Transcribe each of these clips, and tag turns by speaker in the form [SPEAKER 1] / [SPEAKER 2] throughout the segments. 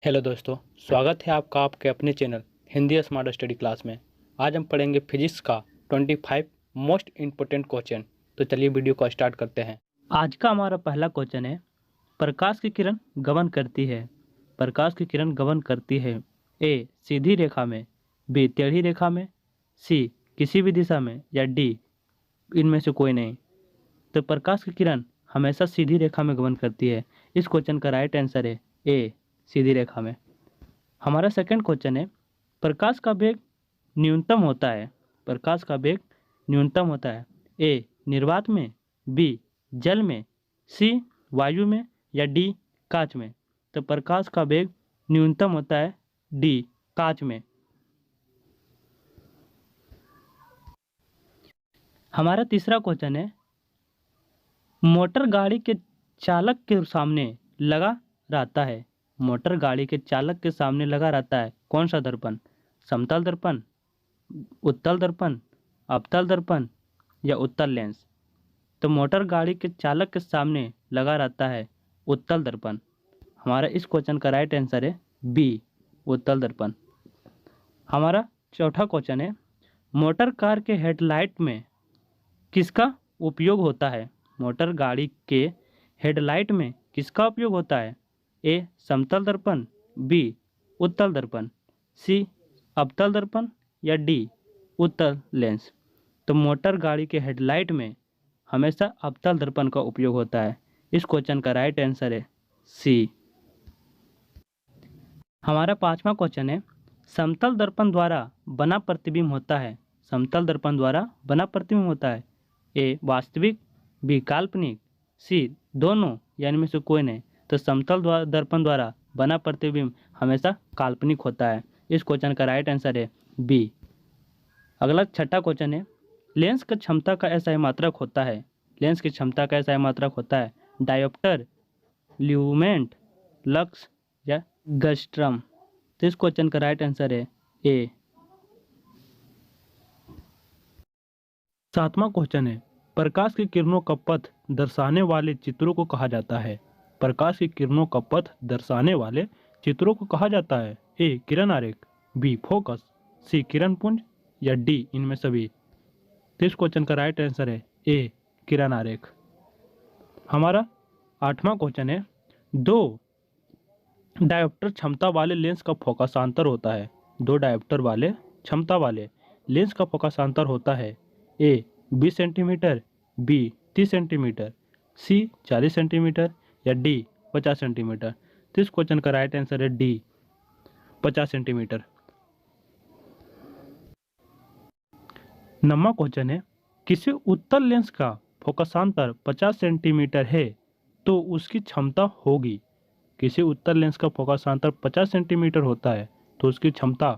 [SPEAKER 1] Hello दोस्तों, स्वागत है आपका आपके अपने channel Hindi smart study class में। आज हम पढ़ेंगे फिजिक्स का 25 मोस्ट इम्पोर्टेंट क्वेश्चन। तो चलिए वीडियो को स्टार्ट करते हैं। आज का हमारा पहला क्वेश्चन है, प्रकाश की किरण गमन करती है। प्रकाश की किरण गमन करती है ए सीधी रेखा में, बी टेढ़ी रेखा में, सी किसी भी दिशा में, या डी इनमें से कोई नहीं। तो प्रकाश की किरण हमेशा सीधी रेखा में गमन करती है। इस क्वेश्चन का राइट आंसर है ए सीधी रेखा में। हमारा सेकंड क्वेश्चन है, प्रकाश का वेग न्यूनतम होता है। प्रकाश का वेग न्यूनतम होता है ए निर्वात में, बी जल में, सी वायु में, या डी कांच में। तो प्रकाश का वेग न्यूनतम होता है डी कांच में। हमारा तीसरा क्वेश्चन है, मोटर गाड़ी के चालक के सामने लगा रहता है। मोटर गाड़ी के चालक के सामने लगा रहता है कौन सा दर्पण? समतल दर्पण, उत्तल दर्पण, अवतल दर्पण, या उत्तल लेंस। तो मोटर गाड़ी के चालक के सामने लगा रहता है उत्तल दर्पण। हमारा इस क्वेश्चन का राइट आंसर है बी उत्तल दर्पण। हमारा चौथा क्वेश्चन है, मोटर कार के हेडलाइट में किसका उपयोग होता है? मोटर गाड़ी के हेडलाइट में किसका उपयोग होता है? ए समतल दर्पण, बी उत्तल दर्पण, सी अवतल दर्पण, या डी उत्तल लेंस। तो मोटर गाड़ी के हेडलाइट में हमेशा अवतल दर्पण का उपयोग होता है। इस क्वेश्चन का राइट आंसर है सी। हमारा पांचवा क्वेश्चन है, समतल दर्पण द्वारा बना प्रतिबिंब होता है। समतल दर्पण द्वारा बना प्रतिबिंब होता है ए वास्तविक, बी काल्पनिक, सी दोनों या इनमें से कोई नहीं। तो समतल दर्पण द्वारा बना प्रतिबिंब हमेशा काल्पनिक होता है। इस क्वेश्चन का राइट आंसर है बी। अगला छठा क्वेश्चन है, लेंस की क्षमता का ऐसा मात्रक होता है। लेंस की क्षमता का ऐसा मात्रक होता है डायोप्टर, ल्यूमेंट, लक्स, या गस्ट्रम। तो इस क्वेश्चन का राइट आंसर है ए। सातवां क्वेश्चन है, प्रकाश की किरणों का पथ दर्शाने वाले चित्रों को कहा जाता है। प्रकाश की किरणों का पथ दर्शाने वाले चित्रों को कहा जाता है ए किरण आरेख, बी फोकस, सी किरण पुंज, या डी इनमें सभी। तो इस क्वेश्चन का राइट आंसर है ए किरण आरेख। हमारा आठवां क्वेश्चन है, दो डायोप्टर क्षमता वाले लेंस का फोकसांतर होता है। दो डायोप्टर वाले क्षमता वाले लेंस का फोकसांतर होता है ए 20 सेंटीमीटर, बी 30 सेंटीमीटर, सी 40 सेंटीमीटर, या डी 50 सेंटीमीटर। तो इस क्वेश्चन का राइट आंसर है डी 50 सेंटीमीटर। नौवां क्वेश्चन है, किसी उत्तल लेंस का फोकसांतर 50 सेंटीमीटर है तो उसकी क्षमता होगी। किसी उत्तल लेंस का फोकसांतर 50 सेंटीमीटर होता है तो उसकी क्षमता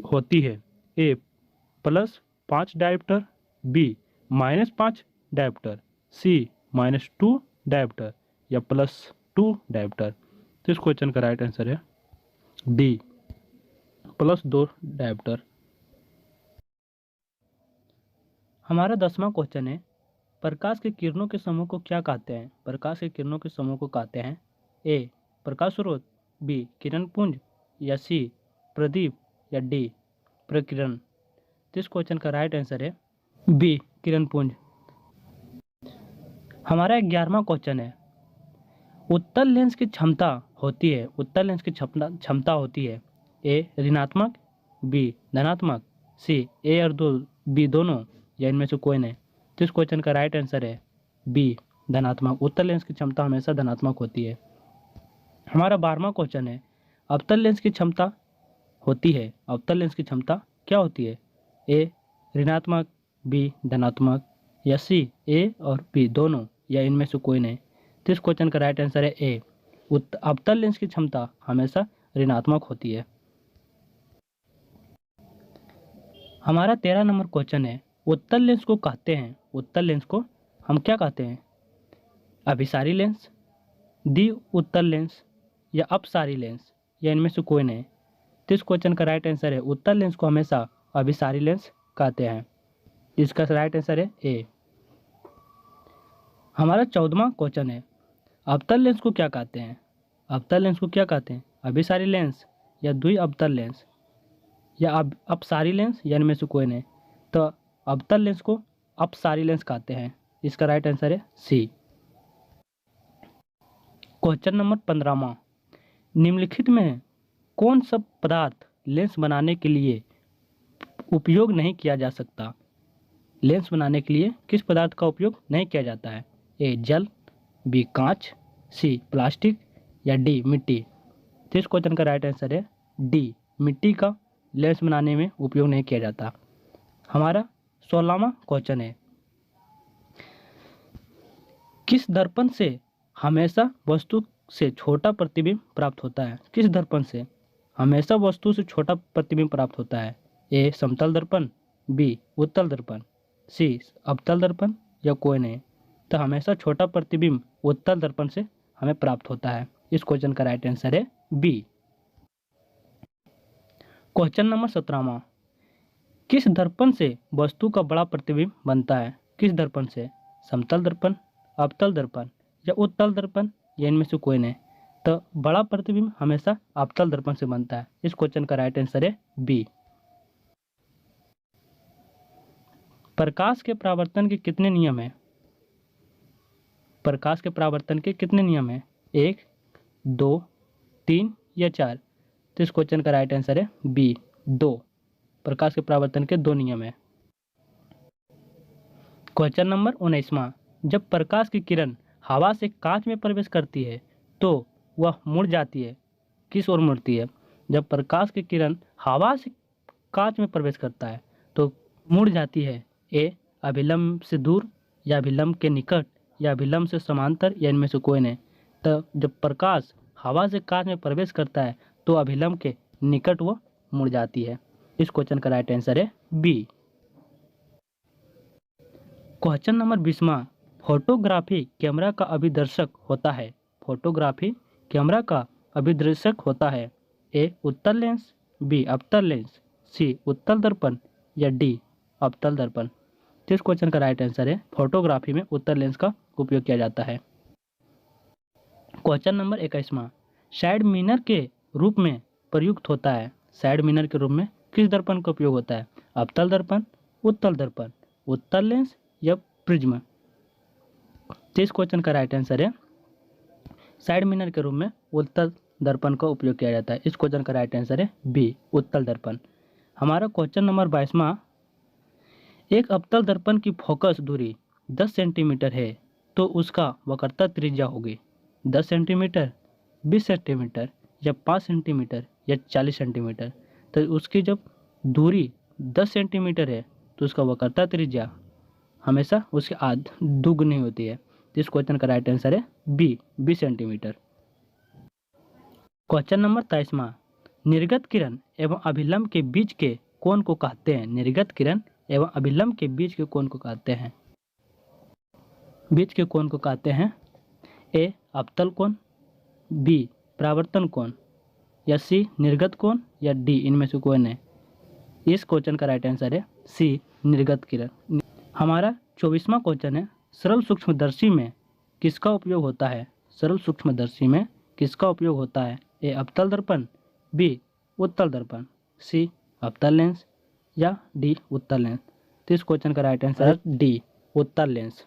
[SPEAKER 1] होती है ए +5 डायोप्टर, बी -5 डायोप्टर, सी -2 डायोप्टर, या +2 डायोप्टर। तो इस क्वेश्चन का राइट आंसर है डी +2 डायोप्टर। हमारा 10वां क्वेश्चन है, प्रकाश के किरणों के समूह को क्या कहते हैं? प्रकाश के किरणों के समूह को कहते हैं ए प्रकाश स्रोत, बी किरण पुंज, या सी प्रदीप, या डी प्रकिरण। तो इस क्वेश्चन का राइट आंसर है बी किरण पुंज। हमारा 11वां क्वेश्चन है, उत्तल लेंस की क्षमता होती है। उत्तल लेंस की क्षमता होती है ए ऋणात्मक, बी धनात्मक, सी ए और दो बी दोनों, या इनमें से कोई नहीं। तो इस क्वेश्चन का राइट आंसर है बी धनात्मक। उत्तल लेंस की क्षमता हमेशा धनात्मक होती है। हमारा 12वां क्वेश्चन है, अवतल लेंस की क्षमता होती है। अवतल लेंस की क्षमता क्या होती है? ए ऋणात्मक, बी धनात्मक, या सी ए और बी दोनों, या इनमें से कोई नहीं। तो इस क्वेश्चन का राइट आंसर है ए अवतल लेंस की क्षमता हमेशा ऋणात्मक होती है। हमारा 13 नंबर क्वेश्चन है, उत्तल लेंस को कहते हैं, उत्तल लेंस को हम क्या कहते हैं? अभिसारी लेंस, द्वि उत्तल लेंस, या अपसारी लेंस, या इनमें से कोई नहीं। तो इस क्वेश्चन का राइट आंसर है उत्तल लेंस को हमेशा अभिसारी लेंस कहते हैं। इसका राइट आंसर है ए। हमारा 14वां क्वेश्चन है, अवतल लेंस को क्या कहते हैं? अवतल लेंस को क्या कहते हैं? अभिसारी लेंस या द्वि अवतल लेंस या अपसारी लेंस या इनमें से कोई नहीं। तो अवतल लेंस को अपसारी लेंस कहते हैं। इसका राइट आंसर है सी। क्वेश्चन नंबर 15वां, निम्नलिखित में कौन सा पदार्थ लेंस बनाने के लिए उपयोग नहीं किया जा सकता? लेंस बनाने के लिए किस पदार्थ का उपयोग नहीं किया जाता है? ए जल, बी कांच, सी प्लास्टिक या डी मिट्टी। तो इस क्वेश्चन का राइट आंसर है डी, मिट्टी का लेंस बनाने में उपयोग नहीं किया जाता। हमारा 16वां क्वेश्चन है, किस दर्पण से हमेशा वस्तु से छोटा प्रतिबिंब प्राप्त होता है? किस दर्पण से हमेशा वस्तु से छोटा प्रतिबिंब प्राप्त होता है? ए समतल दर्पण, बी उत्तल दर्पण, सी अवतल दर्पण या कोई नहीं। तो हमेशा छोटा प्रतिबिंब उत्तल दर्पण से हमें प्राप्त होता है। इस क्वेश्चन का राइट आंसर है बी। क्वेश्चन नंबर 17वां, किस दर्पण से वस्तु का बड़ा प्रतिबिंब बनता है? किस दर्पण से? समतल दर्पण, अवतल दर्पण या उत्तल दर्पण या इनमें से कोई नहीं। तो बड़ा प्रतिबिंब हमेशा अवतल दर्पण से बनता है। इस क्वेश्चन का राइट आंसर है बी। प्रकाश के परावर्तन के कितने नियम हैं? प्रकाश के परावर्तन के कितने नियम हैं? 1, 2, 3 या 4। तो इस क्वेश्चन का राइट आंसर है बी 2। प्रकाश के परावर्तन के 2 नियम हैं। क्वेश्चन नंबर 19वां, जब प्रकाश की किरण हवा से कांच में प्रवेश करती है तो वह मुड़ जाती है, किस ओर मुड़ती है? जब प्रकाश की किरण हवा से कांच में प्रवेश करता है तो मुड़ जाती है। ए अभिलंब से दूर या अभिलंब के निकट या अभिलंब से समांतर या इनमें से कोई नहीं। तो जब प्रकाश हवा से कांच में प्रवेश करता है तो अभिलंब के निकट वो मुड़ जाती है। इस क्वेश्चन का राइट आंसर है बी। क्वेश्चन नंबर 20वां, फोटोग्राफी कैमरा का अभिदर्शक होता है। फोटोग्राफी कैमरा का अभिदर्शक होता है। ए उत्तल लेंस, बी अवतल लेंस, सी उत्तल दर्पण या डी अवतल दर्पण। तो इस क्वेश्चन का राइट आंसर है फोटोग्राफी में उत्तल लेंस का उपयोग किया जाता है। क्वेश्चन नंबर 21वां, साइड मिरर के रूप में प्रयुक्त होता है। साइड मिरर के रूप में किस दर्पण का उपयोग होता है? अवतल दर्पण, उत्तल दर्पण, उत्तल लेंस या प्रिज्म। तो इस क्वेश्चन का राइट आंसर है साइड मिरर के रूप में उत्तल दर्पण का उपयोग किया जाता है। इस क्वेश्चन का राइट आंसर है बी उत्तल दर्पण। हमारा क्वेश्चन नंबर 22वां, एक अवतल दर्पण की फोकस दूरी 10 सेंटीमीटर है तो उसका वक्रता त्रिज्या होगी 10 सेंटीमीटर, 20 सेंटीमीटर या 5 सेंटीमीटर या 40 सेंटीमीटर। तो उसकी जब दूरी 10 सेंटीमीटर है तो उसका वक्रता त्रिज्या हमेशा उसके दुगनी होती है। तो इस क्वेश्चन का राइट आंसर है बी 20 सेंटीमीटर। क्वेश्चन नंबर 23वां, निर्गत किरण एवं अभिलंब के बीच के कोण को कहते हैं। निर्गत किरण एवं अभिलंब के बीच के कोण को कहते हैं। बीच के कोण को कहते हैं ए अवतल कोण, बी परावर्तन कोण या सी निर्गत कोण या डी इनमें से कोई नहीं। इस क्वेश्चन का राइट आंसर है सी निर्गत किरण। हमारा 24वां क्वेश्चन है, सरल सूक्ष्मदर्शी में किसका उपयोग होता है? सरल सूक्ष्मदर्शी में किसका उपयोग होता है? ए अवतल दर्पण, बी उत्तल दर्पण, सी अवतल लेंस या डी उत्तल लेंस। तो इस क्वेश्चन का राइट आंसर है डी उत्तल लेंस।